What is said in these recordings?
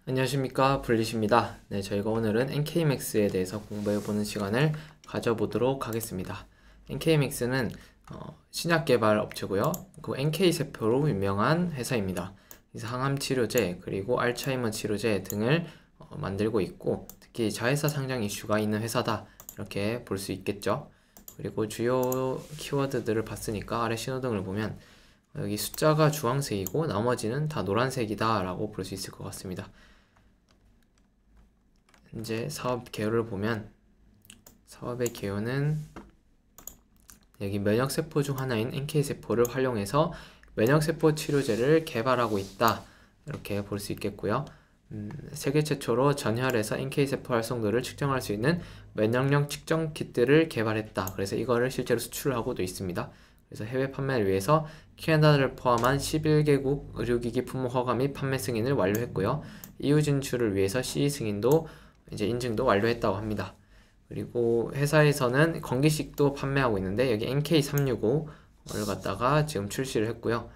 안녕하십니까, 블리십니다. 네, 저희가 오늘은 NK맥스에 대해서 공부해보는 시간을 가져보도록 하겠습니다. NK맥스는 신약 개발 업체고요. 그 NK세포로 유명한 회사입니다. 그래서 항암 치료제 그리고 알츠하이머 치료제 등을 만들고 있고, 특히 자회사 상장 이슈가 있는 회사다, 이렇게 볼 수 있겠죠. 그리고 주요 키워드들을 봤으니까 아래 신호등을 보면 여기 숫자가 주황색이고 나머지는 다 노란색이다 라고 볼 수 있을 것 같습니다. 이제 사업 개요를 보면, 사업의 개요는 여기 면역세포 중 하나인 NK세포를 활용해서 면역세포 치료제를 개발하고 있다, 이렇게 볼 수 있겠고요. 세계 최초로 전혈에서 NK세포 활성도를 측정할 수 있는 면역력 측정 키트를 개발했다. 그래서 이거를 실제로 수출하고도 있습니다. 그래서 해외 판매를 위해서 캐나다를 포함한 11개국 의료기기 품목 허가 및 판매 승인을 완료했고요. EU 진출을 위해서 CE 승인도 이제 인증도 완료했다고 합니다. 그리고 회사에서는 건기식도 판매하고 있는데, 여기 NK365를 갖다가 지금 출시를 했고요.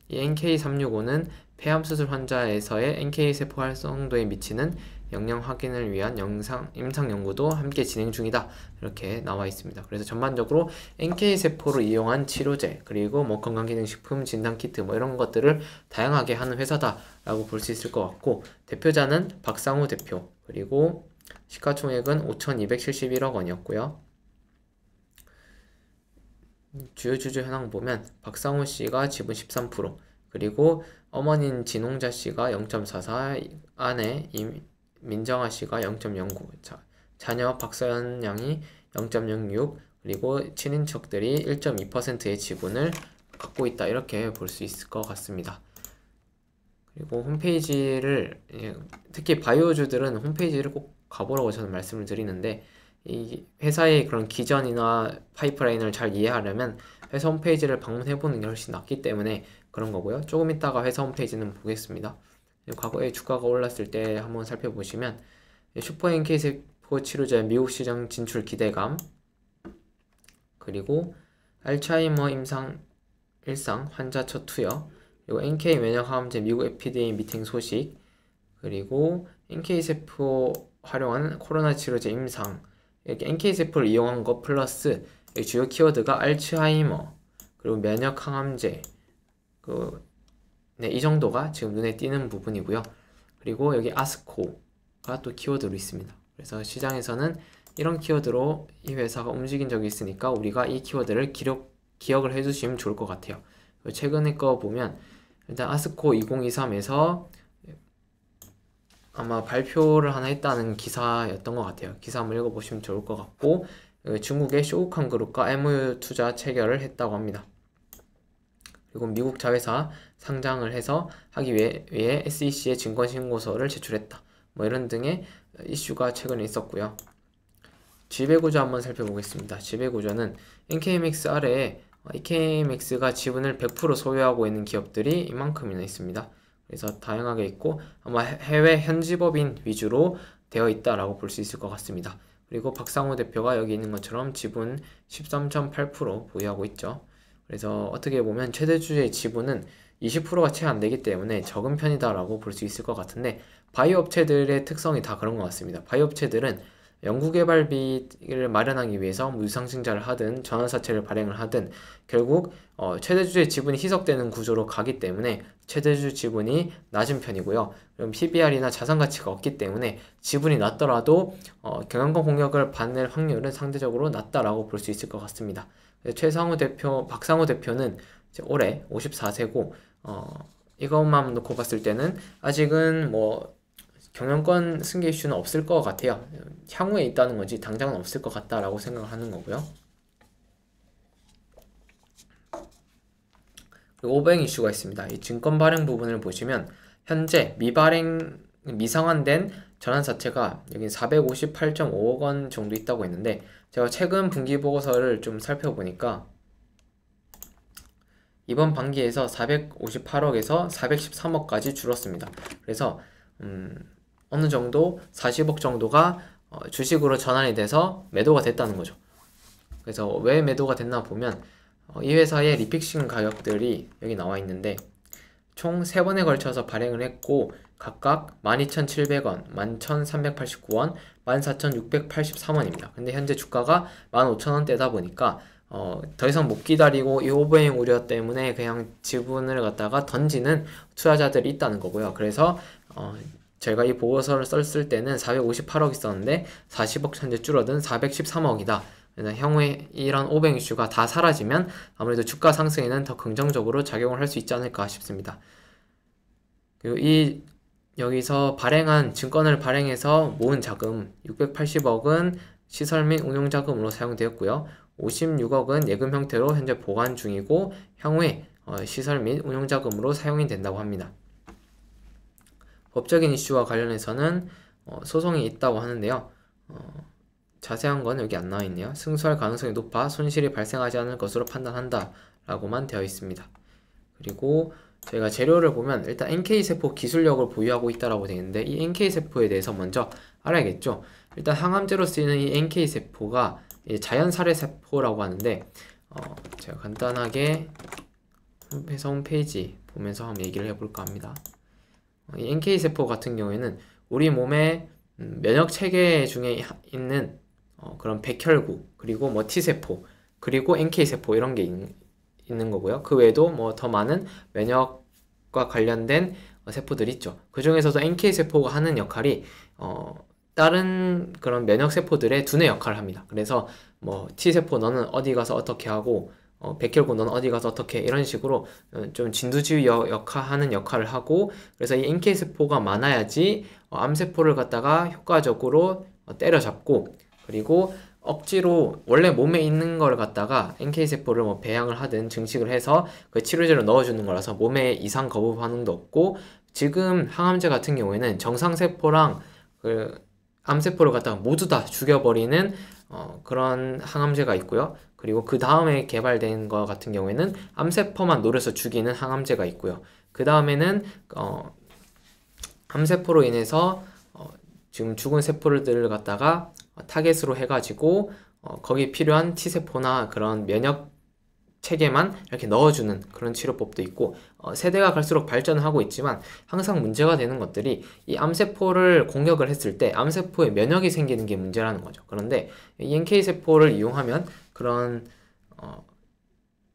이 NK365는 폐암 수술 환자에서의 NK세포 활성도에 미치는 영향 확인을 위한 임상 연구도 함께 진행 중이다, 이렇게 나와 있습니다. 그래서 전반적으로 NK세포를 이용한 치료제, 그리고 건강기능식품, 진단키트 이런 것들을 다양하게 하는 회사다라고 볼 수 있을 것 같고, 대표자는 박상우 대표, 그리고 시가총액은 5,271억 원이었고요. 주요 주주 현황 보면 박상우 씨가 지분 13%, 그리고 어머니인 진홍자 씨가 0.44, 아내 민정아 씨가 0.09, 자녀 박서연 양이 0.06, 그리고 친인척들이 1.2%의 지분을 갖고 있다, 이렇게 볼 수 있을 것 같습니다. 그리고 홈페이지를, 특히 바이오주들은 홈페이지를 꼭 가보라고 저는 말씀을 드리는데, 이 회사의 그런 기전이나 파이프라인을 잘 이해하려면 회사 홈페이지를 방문해보는 게 훨씬 낫기 때문에 그런 거고요. 조금 이따가 회사 홈페이지는 보겠습니다. 과거에 주가가 올랐을 때 한번 살펴보시면, 슈퍼 NK세포 치료제 미국 시장 진출 기대감, 그리고 알츠하이머 일상 환자 첫 투여, 그리고 NK 면역항암제 미국 FDA 미팅 소식, 그리고 NK세포 활용한 코로나 치료제 임상, 이렇게 NK세포를 이용한 것 플러스 주요 키워드가 알츠하이머, 그리고 면역항암제, 이 정도가 지금 눈에 띄는 부분이고요. 그리고 여기 아스코가 또 키워드로 있습니다. 그래서 시장에서는 이런 키워드로 이 회사가 움직인 적이 있으니까 우리가 이 키워드를 기억을 해주시면 좋을 것 같아요. 최근에 거 보면 일단 아스코 2023에서 아마 발표를 하나 했다는 기사였던 것 같아요. 기사 한번 읽어보시면 좋을 것 같고, 중국의 쇼우칸 그룹과 MOU 투자 체결을 했다고 합니다. 그리고 미국 자회사 상장을 해서 하기 위해 SEC에 증권신고서를 제출했다, 이런 등의 이슈가 최근에 있었고요. 지배구조 한번 살펴보겠습니다. 지배구조는 NK맥스 아래에 NK맥스가 지분을 100% 소유하고 있는 기업들이 이만큼이나 있습니다. 그래서 다양하게 있고 아마 해외 현지법인 위주로 되어 있다라고 볼 수 있을 것 같습니다. 그리고 박상우 대표가 여기 있는 것처럼 지분 13.8% 보유하고 있죠. 그래서 어떻게 보면 최대 주주의 지분은 20%가 채 안 되기 때문에 적은 편이다라고 볼 수 있을 것 같은데, 바이오 업체들의 특성이 다 그런 것 같습니다. 바이오 업체들은 연구개발비를 마련하기 위해서 유상증자를 하든 전환사채를 발행을 하든 결국 최대주주의 지분이 희석되는 구조로 가기 때문에 최대주주 지분이 낮은 편이고요. 그럼 PBR이나 자산가치가 없기 때문에 지분이 낮더라도 경영권 공격을 받을 확률은 상대적으로 낮다라고 볼 수 있을 것 같습니다. 박상우 대표는 이제 올해 54세고 이것만 놓고 봤을 때는 아직은 경영권 승계 이슈는 없을 것 같아요. 향후에 있다는 거지 당장은 없을 것 같다라고 생각을 하는 거고요. 그리고 오버행 이슈가 있습니다. 이 증권 발행 부분을 보시면 현재 미상환된 전환사채가 여기 458.5억 원 정도 있다고 했는데, 제가 최근 분기보고서를 좀 살펴보니까 이번 반기에서 458억에서 413억까지 줄었습니다. 그래서 어느 정도 40억 정도가 주식으로 전환이 돼서 매도가 됐다는 거죠. 그래서 왜 매도가 됐나 보면 이 회사의 리픽싱 가격들이 여기 나와 있는데, 총 3번에 걸쳐서 발행을 했고 각각 12,700원, 11,389원, 14,683원입니다. 근데 현재 주가가 15,000원대다 보니까 더 이상 못 기다리고 이 오버행 우려 때문에 그냥 지분을 갖다가 던지는 투자자들이 있다는 거고요. 그래서 저희가 이 보고서를 썼을 때는 458억 있었는데 40억 현재 줄어든 413억이다. 향후에 이런 오버행 이슈가 다 사라지면 아무래도 주가 상승에는 더 긍정적으로 작용을 할 수 있지 않을까 싶습니다. 그리고 여기서 발행한 증권을 발행해서 모은 자금 680억은 시설 및 운용 자금으로 사용되었고요. 56억은 예금 형태로 현재 보관 중이고 향후에 시설 및 운용 자금으로 사용이 된다고 합니다. 법적인 이슈와 관련해서는 소송이 있다고 하는데요. 자세한 건 여기 안 나와 있네요. 승소할 가능성이 높아 손실이 발생하지 않을 것으로 판단한다 라고만 되어 있습니다. 그리고 저희가 재료를 보면 일단 NK세포 기술력을 보유하고 있다라고 되어 있는데 이 NK세포에 대해서 먼저 알아야겠죠. 일단 항암제로 쓰이는 이 NK세포가 자연살해세포라고 하는데 제가 간단하게 회사 홈페이지 보면서 한번 얘기를 해볼까 합니다. 이 NK세포 같은 경우에는 우리 몸의 면역체계 중에 있는 그런 백혈구 그리고 뭐 T세포 그리고 NK세포 이런 게 있는 거고요. 그 외에도 뭐 더 많은 면역과 관련된 세포들이 있죠. 그 중에서도 NK세포가 하는 역할이 다른 그런 면역세포들의 두뇌 역할을 합니다. 그래서 뭐 T세포 너는 어디 가서 어떻게 하고 백혈구 너는 어디 가서 어떻게 이런 식으로 좀 진두지휘 하는 역할을 하고 그래서 이 NK세포가 많아야지 암세포를 갖다가 효과적으로 때려잡고 그리고 억지로 원래 몸에 있는 걸 갖다가 NK세포를 뭐 배양을 하든 증식을 해서 그 치료제를 넣어주는 거라서 몸에 이상 거부 반응도 없고 지금 항암제 같은 경우에는 정상세포랑 그 암세포를 갖다가 모두 다 죽여버리는 그런 항암제가 있고요. 그리고 그 다음에 개발된 거 같은 경우에는 암세포만 노려서 죽이는 항암제가 있고요. 그 다음에는 암세포로 인해서 지금 죽은 세포들을 갖다가 타겟으로 해가지고 거기 필요한 T세포나 그런 면역 체계만 이렇게 넣어주는 그런 치료법도 있고 세대가 갈수록 발전을 하고 있지만 항상 문제가 되는 것들이 이 암세포를 공격을 했을 때 암세포에 면역이 생기는 게 문제라는 거죠. 그런데 이 NK세포를 이용하면 그런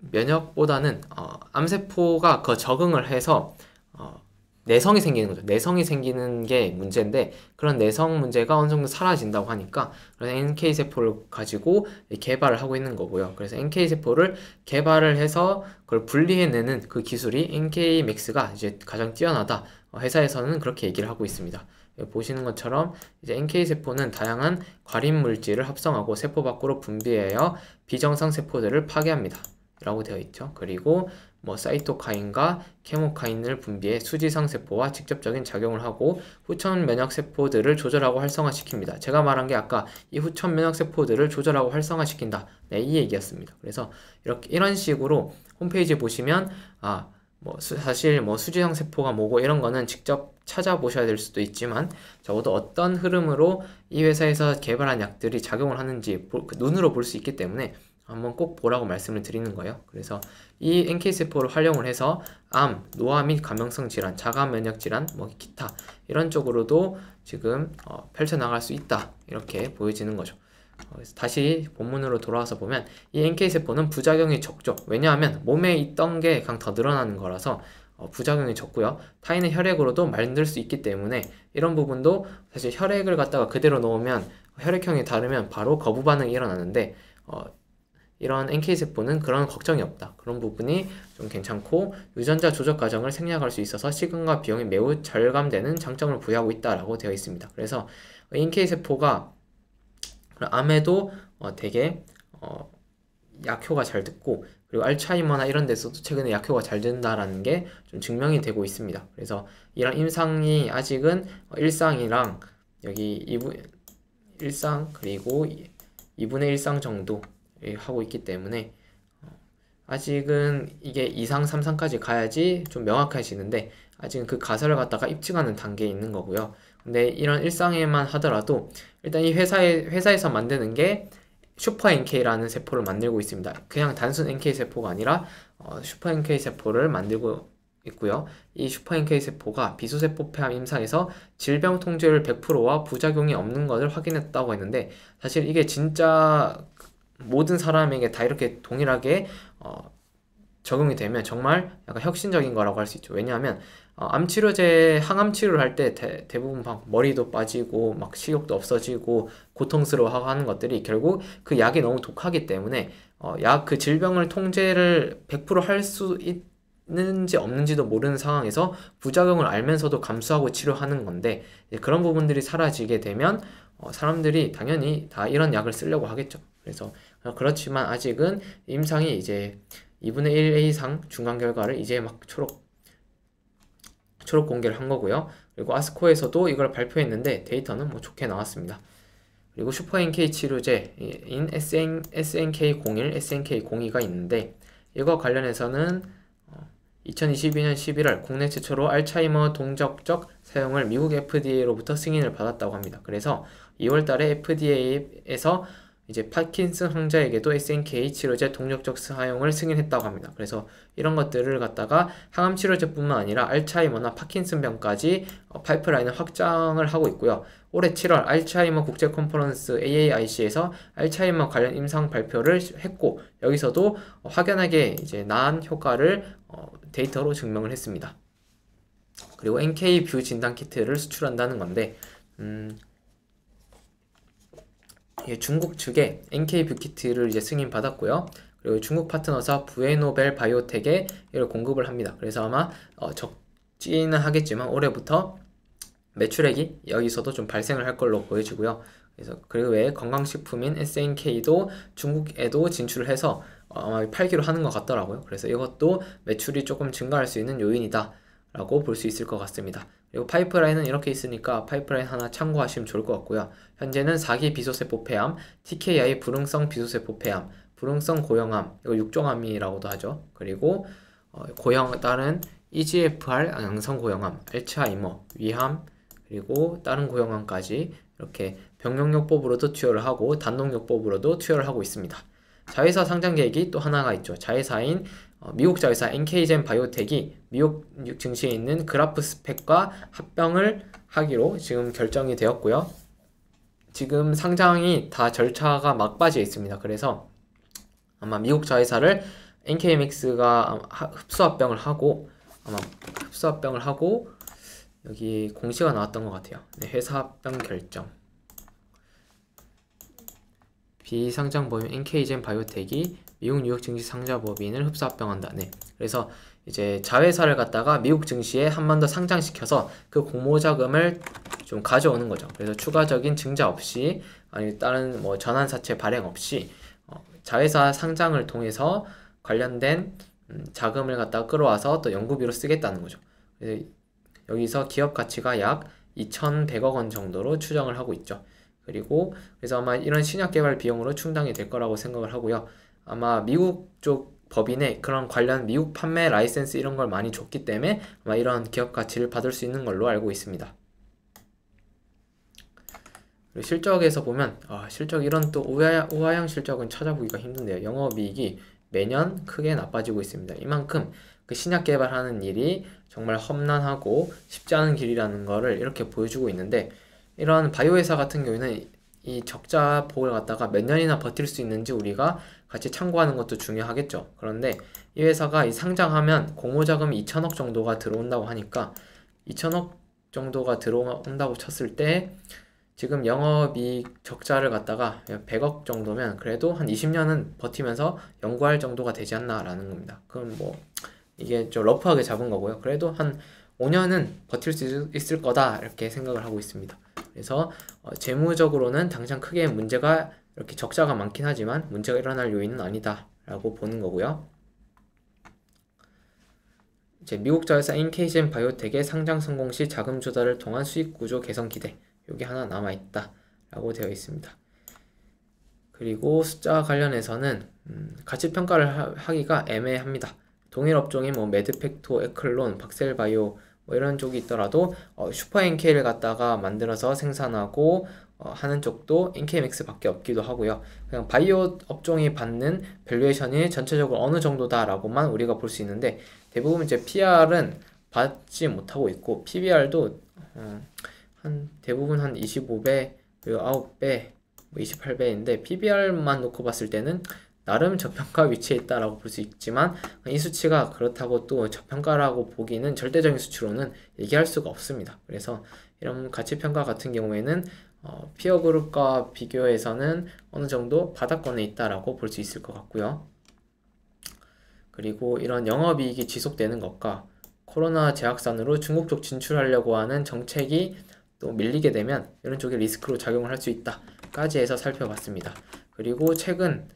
면역보다는 암세포가 그 적응을 해서 내성이 생기는 거죠. 내성이 생기는 게 문제인데 그런 내성 문제가 어느 정도 사라진다고 하니까 그래서 NK세포를 가지고 개발을 하고 있는 거고요. 그래서 NK세포를 개발을 해서 그걸 분리해내는 그 기술이 NK맥스가 이제 가장 뛰어나다. 회사에서는 그렇게 얘기를 하고 있습니다. 보시는 것처럼 이제 NK세포는 다양한 과린 물질을 합성하고 세포 밖으로 분비하여 비정상 세포들을 파괴합니다. 라고 되어 있죠. 그리고 뭐 사이토카인과 케모카인을 분비해 수지상 세포와 직접적인 작용을 하고 후천 면역 세포들을 조절하고 활성화시킵니다. 제가 말한 게 아까 이 후천 면역 세포들을 조절하고 활성화시킨다. 네, 이 얘기였습니다. 그래서 이런 식으로 홈페이지 보시면 사실 뭐 수지상 세포가 뭐고 이런 거는 직접 찾아보셔야 될 수도 있지만 적어도 어떤 흐름으로 이 회사에서 개발한 약들이 작용을 하는지 눈으로 볼 수 있기 때문에 한번 꼭 보라고 말씀을 드리는 거예요. 그래서 이 NK세포를 활용을 해서 암, 노화 및 감염성 질환, 자가 면역 질환, 뭐 기타 이런 쪽으로도 지금 펼쳐나갈 수 있다. 이렇게 보여지는 거죠. 그래서 다시 본문으로 돌아와서 보면 이 NK세포는 부작용이 적죠. 왜냐하면 몸에 있던 게 그냥 더 늘어나는 거라서 부작용이 적고요. 타인의 혈액으로도 만들 수 있기 때문에 이런 부분도 사실 혈액을 갖다가 그대로 넣으면 혈액형이 다르면 바로 거부 반응이 일어나는데 이런 NK세포는 그런 걱정이 없다. 그런 부분이 좀 괜찮고 유전자 조작 과정을 생략할 수 있어서 시간과 비용이 매우 절감되는 장점을 부여하고 있다라고 되어 있습니다. 그래서 NK세포가 암에도 되게 약효가 잘 듣고 그리고 알츠하이머나 이런 데서도 최근에 약효가 잘 된다라는 게 좀 증명이 되고 있습니다. 그래서 이런 임상이 아직은 1상이랑 여기 1상 그리고 2분의 1상 정도 하고 있기 때문에 아직은 이게 2상, 3상까지 가야지 좀 명확해지는데 아직은 그 가설을 갖다가 입증하는 단계에 있는 거고요. 근데 이런 1상에만 하더라도 일단 이 회사에서 만드는 게 슈퍼 NK라는 세포를 만들고 있습니다. 그냥 단순 NK 세포가 아니라 슈퍼 NK 세포를 만들고 있고요. 이 슈퍼 NK 세포가 비소세포 폐암 임상에서 질병 통제율 100%와 부작용이 없는 것을 확인했다고 했는데, 사실 이게 진짜 모든 사람에게 다 이렇게 동일하게 적용이 되면 정말 약간 혁신적인 거라고 할 수 있죠. 왜냐하면 암치료제, 항암 치료를 할 때 대부분 막 머리도 빠지고 막 식욕도 없어지고 고통스러워하고 하는 것들이 결국 그 약이 너무 독하기 때문에 약 그 질병을 통제를 100%할 수 있는지 없는지도 모르는 상황에서 부작용을 알면서도 감수하고 치료하는 건데, 그런 부분들이 사라지게 되면 사람들이 당연히 다 이런 약을 쓰려고 하겠죠. 그래서 그렇지만 아직은 임상이 이제 2분의 1 A상 중간 결과를 이제 막 초록 공개를 한 거고요. 그리고 아스코에서도 이걸 발표했는데 데이터는 뭐 좋게 나왔습니다. 그리고 슈퍼 NK 치료제인 SNK01, SNK02가 있는데, 이거 관련해서는 2022년 11월 국내 최초로 알츠하이머 동적적 사용을 미국 FDA로부터 승인을 받았다고 합니다. 그래서 2월 달에 FDA에서 이제 파킨슨 환자에게도 SNK 치료제 동적적 사용을 승인했다고 합니다. 그래서 이런 것들을 갖다가 항암 치료제뿐만 아니라 알츠하이머나 파킨슨병까지 파이프라인을 확장을 하고 있고요. 올해 7월 알츠하이머 국제 컨퍼런스 AAIC에서 알츠하이머 관련 임상 발표를 했고, 여기서도 확연하게 이제 나은 효과를 데이터로 증명을 했습니다. 그리고 NK뷰 진단 키트를 수출한다는 건데, 중국 측에 NK뷰 키트를 이제 승인 받았고요. 그리고 중국 파트너사 부에노벨 바이오텍에 이를 공급을 합니다. 그래서 아마 적지는 하겠지만 올해부터 매출액이 여기서도 좀 발생을 할 걸로 보여지고요. 그래서 그 외에 건강식품인 SNK도 중국에도 진출을 해서 아마 팔기로 하는 것 같더라고요. 그래서 이것도 매출이 조금 증가할 수 있는 요인이다 라고 볼 수 있을 것 같습니다. 그리고 파이프라인은 이렇게 있으니까 파이프라인 하나 참고하시면 좋을 것 같고요. 현재는 4기 비소세포 폐암, TKI 불응성 비소세포 폐암, 불응성 고형암, 이거 육종암이라고도 하죠. 그리고 다른 EGFR 양성 고형암, 알츠하이머, 위암, 그리고 다른 고형암까지 이렇게 병용요법으로도 투여를 하고 단독요법으로도 투여를 하고 있습니다. 자회사 상장 계획이 또 하나가 있죠. 자회사인 미국 자회사 NK젠 바이오텍이 미국 증시에 있는 그라프스펙과 합병을 하기로 지금 결정이 되었고요. 지금 상장이 다 절차가 막바지에 있습니다. 그래서 아마 미국 자회사를 NKMX가 흡수합병을 하고 여기 공시가 나왔던 것 같아요. 네, 회사 합병 결정. 비상장 법인 NK젠 바이오텍이 미국 뉴욕 증시 상자 법인을 흡수 합병한다. 네. 그래서 이제 자회사를 갖다가 미국 증시에 한 번 더 상장시켜서 그 공모자금을 좀 가져오는 거죠. 그래서 추가적인 증자 없이, 아니 다른 뭐 전환사채 발행 없이 자회사 상장을 통해서 관련된 자금을 갖다가 끌어와서 또 연구비로 쓰겠다는 거죠. 그래서 여기서 기업 가치가 약 2,100억 원 정도로 추정을 하고 있죠. 그리고 그래서 아마 이런 신약 개발 비용으로 충당이 될 거라고 생각을 하고요. 아마 미국 쪽 법인에 그런 관련 미국 판매 라이센스 이런 걸 많이 줬기 때문에 아마 이런 기업 가치를 받을 수 있는 걸로 알고 있습니다. 그리고 실적에서 보면 실적 이런 또 우하향 실적은 찾아보기가 힘든데요. 영업이익이 매년 크게 나빠지고 있습니다. 이만큼 그 신약 개발하는 일이 정말 험난하고 쉽지 않은 길이라는 거를 이렇게 보여주고 있는데, 이런 바이오 회사 같은 경우에는 이 적자 폭을 갖다가 몇 년이나 버틸 수 있는지 우리가 같이 참고하는 것도 중요하겠죠. 그런데 이 회사가 상장하면 공모자금이 2천억 정도가 들어온다고 하니까 2천억 정도가 들어온다고 쳤을 때 지금 영업이익 적자를 갖다가 100억 정도면 그래도 한 20년은 버티면서 연구할 정도가 되지 않나 라는 겁니다. 그럼 뭐 이게 좀 러프하게 잡은 거고요. 그래도 한 5년은 버틸 수 있을 거다 이렇게 생각을 하고 있습니다. 그래서 재무적으로는 당장 크게 문제가 이렇게 적자가 많긴 하지만 문제가 일어날 요인은 아니다 라고 보는 거고요. 이제 미국 자회사 NK젠 바이오텍의 상장 성공 시 자금 조달을 통한 수익 구조 개선 기대, 여기 하나 남아있다 라고 되어 있습니다. 그리고 숫자 관련해서는 가치평가를 하기가 애매합니다. 동일 업종인 뭐 메드팩토, 에클론, 박셀바이오, 뭐 이런 쪽이 있더라도 슈퍼 NK를 갖다가 만들어서 생산하고 하는 쪽도 NK맥스 밖에 없기도 하고요. 그냥 바이오 업종이 받는 밸류에이션이 전체적으로 어느 정도다라고만 우리가 볼 수 있는데, 대부분 이제 PR은 받지 못하고 있고, PBR도 대부분 한 25배, 그리고 9배, 뭐 28배인데 PBR만 놓고 봤을 때는 나름 저평가 위치에 있다라고 볼 수 있지만, 이 수치가 그렇다고 또 저평가라고 보기는 절대적인 수치로는 얘기할 수가 없습니다. 그래서 이런 가치평가 같은 경우에는 피어 그룹과 비교해서는 어느 정도 바닥권에 있다라고 볼 수 있을 것 같고요. 그리고 이런 영업이익이 지속되는 것과 코로나 재확산으로 중국 쪽 진출하려고 하는 정책이 또 밀리게 되면 이런 쪽에 리스크로 작용을 할 수 있다까지 해서 살펴봤습니다. 그리고 최근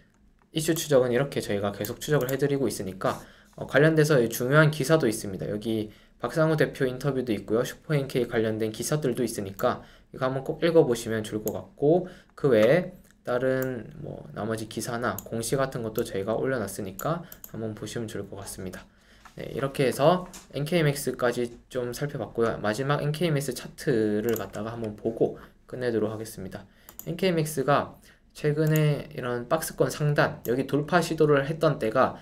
이슈 추적은 이렇게 저희가 계속 추적을 해드리고 있으니까 관련돼서 중요한 기사도 있습니다. 여기 박상우 대표 인터뷰도 있고요. 슈퍼NK 관련된 기사들도 있으니까 이거 한번 꼭 읽어보시면 좋을 것 같고, 그 외에 다른 뭐 나머지 기사나 공시 같은 것도 저희가 올려놨으니까 한번 보시면 좋을 것 같습니다. 네, 이렇게 해서 NK맥스까지 좀 살펴봤고요. 마지막 NK맥스 차트를 갖다가 한번 보고 끝내도록 하겠습니다. NK맥스가 최근에 이런 박스권 상단, 여기 돌파 시도를 했던 때가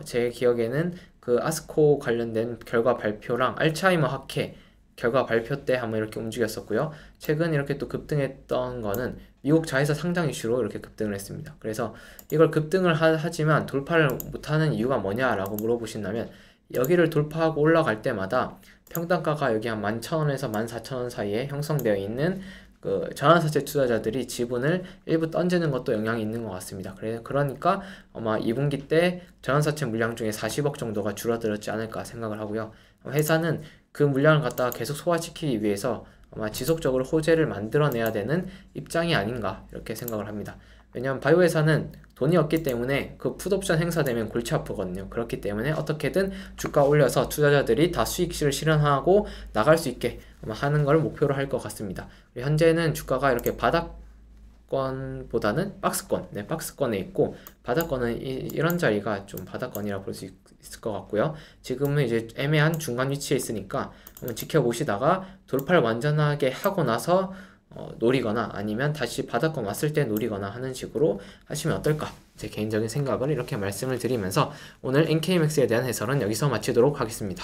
제 기억에는 그 아스코 관련된 결과 발표랑 알츠하이머 학회 결과 발표 때 한번 이렇게 움직였었고요. 최근 이렇게 또 급등했던 거는 미국 자회사 상장 이슈로 이렇게 급등을 했습니다. 그래서 이걸 급등을 하지만 돌파를 못하는 이유가 뭐냐라고 물어보신다면, 여기를 돌파하고 올라갈 때마다 평단가가 여기 한 11,000원에서 14,000원 사이에 형성되어 있는 그 전환사채 투자자들이 지분을 일부 던지는 것도 영향이 있는 것 같습니다. 그러니까 아마 2분기 때 전환사채 물량 중에 40억 정도가 줄어들었지 않을까 생각을 하고요. 회사는 그 물량을 갖다가 계속 소화시키기 위해서 아마 지속적으로 호재를 만들어내야 되는 입장이 아닌가 이렇게 생각을 합니다. 왜냐하면 바이오 회사는 돈이 없기 때문에 그 풋옵션 행사되면 골치 아프거든요. 그렇기 때문에 어떻게든 주가 올려서 투자자들이 다 수익실을 실현하고 나갈 수 있게 하는 걸 목표로 할 것 같습니다. 현재는 주가가 이렇게 바닥권보다는 박스권, 네, 박스권에 있고, 바닥권은 이런 자리가 좀 바닥권이라 볼 수 있을 것 같고요. 지금은 이제 애매한 중간 위치에 있으니까 한번 지켜보시다가 돌파를 완전하게 하고 나서 노리거나 아니면 다시 바닥권 왔을 때 노리거나 하는 식으로 하시면 어떨까, 제 개인적인 생각을 이렇게 말씀을 드리면서 오늘 NK맥스에 대한 해설은 여기서 마치도록 하겠습니다.